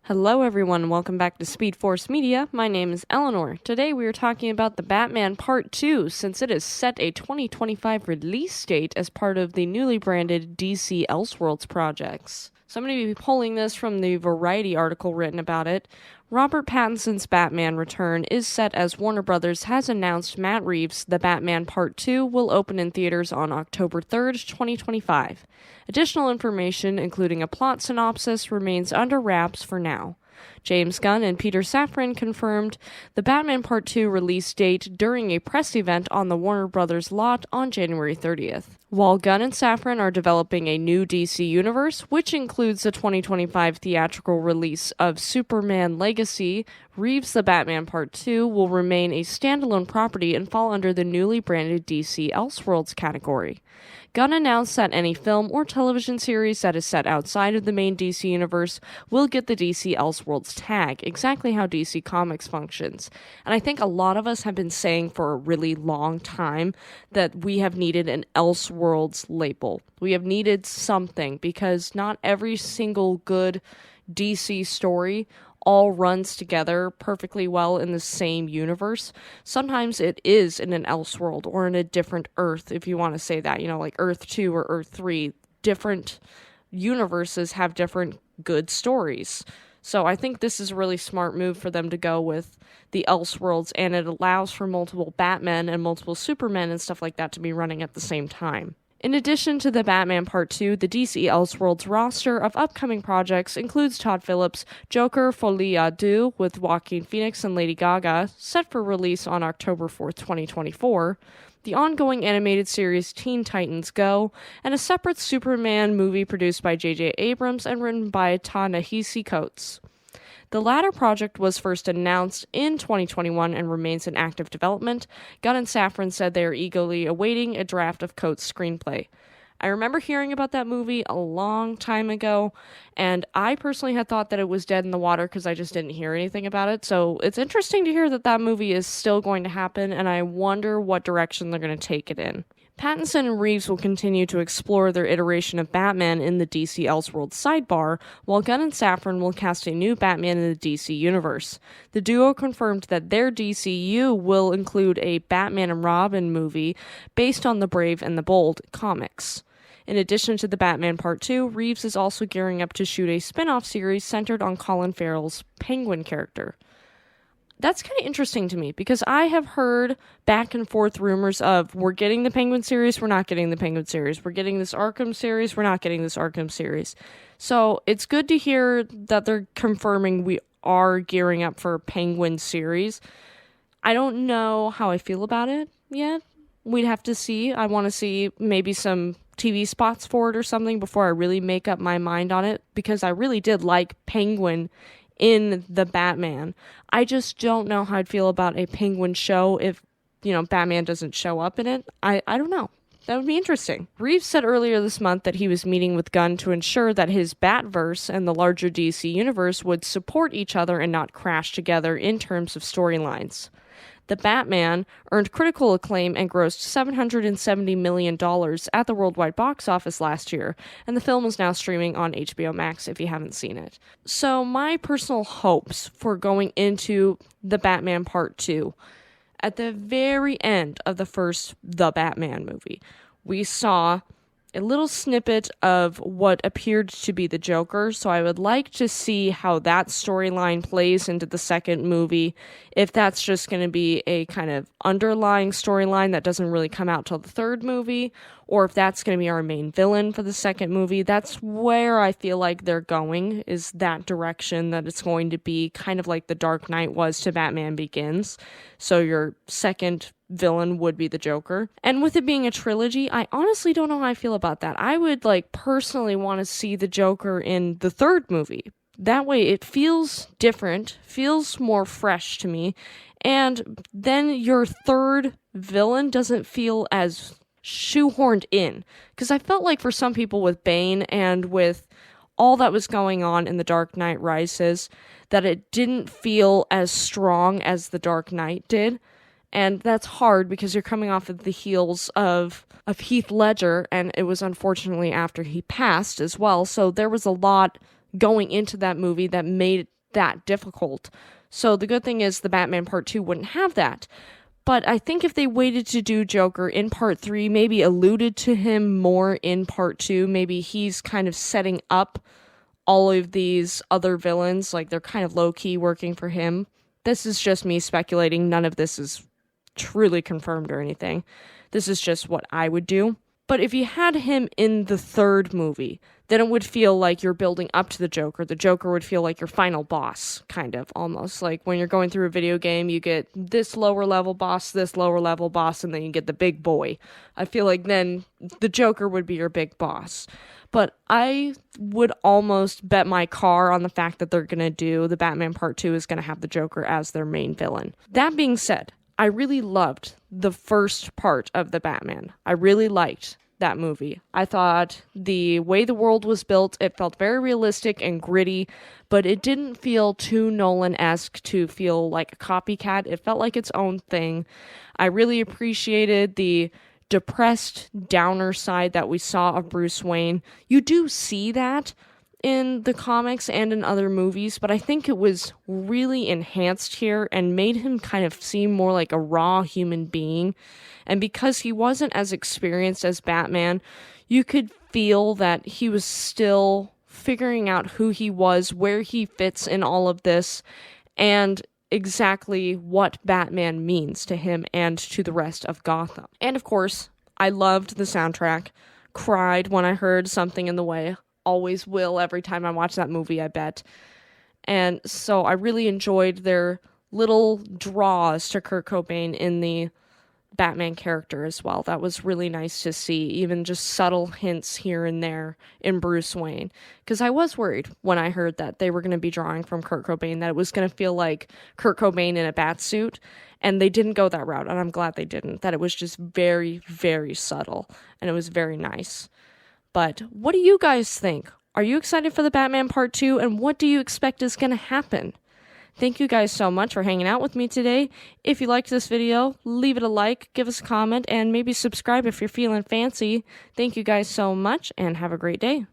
Hello everyone, welcome back to Speed Force Media. My name is Elinor. Today we are talking about The Batman Part 2, since it is set a 2025 release date as part of the newly branded DC Elseworlds projects. So I'm going to be pulling this from the Variety article written about it. Robert Pattinson's Batman return is set as Warner Brothers has announced Matt Reeves' The Batman Part 2 will open in theaters on October 3rd, 2025. Additional information, including a plot synopsis, remains under wraps for now. James Gunn and Peter Safran confirmed the Batman Part 2 release date during a press event on the Warner Brothers lot on January 30th. While Gunn and Safran are developing a new DC universe, which includes the 2025 theatrical release of Superman Legacy, Reeves' The Batman Part 2 will remain a standalone property and fall under the newly branded DC Elseworlds category. Gunn announced that any film or television series that is set outside of the main DC universe will get the DC Elseworlds tag, exactly how DC Comics functions. And I think a lot of us have been saying for a really long time that we have needed an Elseworlds label. We have needed something, because not every single good DC story all runs together perfectly well in the same universe. Sometimes it is in an Elseworld or in a different Earth, if you want to say that, like Earth 2 or Earth 3. Different universes have different good stories. So I think this is a really smart move for them to go with the Elseworlds, and it allows for multiple Batmen and multiple Supermen and stuff like that to be running at the same time. In addition to the Batman Part 2, the DC Elseworlds roster of upcoming projects includes Todd Phillips' Joker Folie à Deux with Joaquin Phoenix and Lady Gaga, set for release on October 4th, 2024, the ongoing animated series Teen Titans Go, and a separate Superman movie produced by J.J. Abrams and written by Ta-Nehisi Coates. The latter project was first announced in 2021 and remains in active development. Gunn and Safran said they are eagerly awaiting a draft of Coates' screenplay. I remember hearing about that movie a long time ago, and I personally had thought that it was dead in the water because I just didn't hear anything about it. So it's interesting to hear that that movie is still going to happen, and I wonder what direction they're going to take it in. Pattinson and Reeves will continue to explore their iteration of Batman in the DC Elseworlds sidebar, while Gunn and Safran will cast a new Batman in the DC universe. The duo confirmed that their DCU will include a Batman and Robin movie based on the Brave and the Bold comics. In addition to the Batman Part 2, Reeves is also gearing up to shoot a spin-off series centered on Colin Farrell's Penguin character. That's kind of interesting to me, because I have heard back and forth rumors of, we're getting the Penguin series, we're not getting the Penguin series. We're getting this Arkham series, we're not getting this Arkham series. So it's good to hear that they're confirming we are gearing up for a Penguin series. I don't know how I feel about it yet. We'd have to see. I want to see maybe some TV spots for it or something before I really make up my mind on it, because I really did like Penguin in the Batman. I just don't know how I'd feel about a Penguin show if, Batman doesn't show up in it. I don't know. That would be interesting. Reeves said earlier this month that he was meeting with Gunn to ensure that his Batverse and the larger DC universe would support each other and not crash together in terms of storylines. The Batman earned critical acclaim and grossed $770 million at the worldwide box office last year, and the film is now streaming on HBO Max if you haven't seen it. So my personal hopes for going into The Batman Part 2, at the very end of the first The Batman movie, we saw a little snippet of what appeared to be the Joker, so I would like to see how that storyline plays into the second movie, if that's just going to be a kind of underlying storyline that doesn't really come out till the third movie, or if that's going to be our main villain for the second movie. That's where I feel like they're going, is that direction, that it's going to be kind of like The Dark Knight was to Batman Begins. So your second villain would be the Joker. And with it being a trilogy, I honestly don't know how I feel about that. I would personally want to see the Joker in the third movie. That way it feels different, feels more fresh to me, and then your third villain doesn't feel as shoehorned in. Because I felt like for some people with Bane and with all that was going on in The Dark Knight Rises, that it didn't feel as strong as The Dark Knight did. And that's hard because you're coming off of the heels of Heath Ledger, and it was unfortunately after he passed as well. So there was a lot going into that movie that made that difficult. So the good thing is the Batman Part 2 wouldn't have that. But I think if they waited to do Joker in Part 3, maybe alluded to him more in Part 2, maybe he's kind of setting up all of these other villains, like they're kind of low-key working for him. This is just me speculating. None of this is truly confirmed or anything. This is just what I would do. But if you had him in the third movie, then it would feel like you're building up to the Joker. The Joker would feel like your final boss, kind of, almost. Like when you're going through a video game, you get this lower level boss, and then you get the big boy. I feel like then the Joker would be your big boss. But I would almost bet my car on the fact that they're going to do the Batman Part 2 is going to have the Joker as their main villain. That being said, I really loved the first part of the Batman. I really liked that movie. I thought the way the world was built, it felt very realistic and gritty, but it didn't feel too Nolan-esque to feel like a copycat. It felt like its own thing. I really appreciated the depressed, downer side that we saw of Bruce Wayne. You do see that in the comics and in other movies, but I think it was really enhanced here and made him kind of seem more like a raw human being. And because he wasn't as experienced as Batman, you could feel that he was still figuring out who he was, where he fits in all of this, and exactly what Batman means to him and to the rest of Gotham. And of course, I loved the soundtrack. Cried when I heard Something in the Way. Always will every time I watch that movie, I bet. And so I really enjoyed their little draws to Kurt Cobain in the Batman character as well. That was really nice to see, even just subtle hints here and there in Bruce Wayne. Because I was worried when I heard that they were going to be drawing from Kurt Cobain, that it was going to feel like Kurt Cobain in a bat suit, and they didn't go that route, and I'm glad they didn't. That it was just very, very subtle, and it was very nice. But what do you guys think? Are you excited for the Batman Part 2, and what do you expect is going to happen? Thank you guys so much for hanging out with me today. If you liked this video, leave it a like, give us a comment, and maybe subscribe if you're feeling fancy. Thank you guys so much, and have a great day.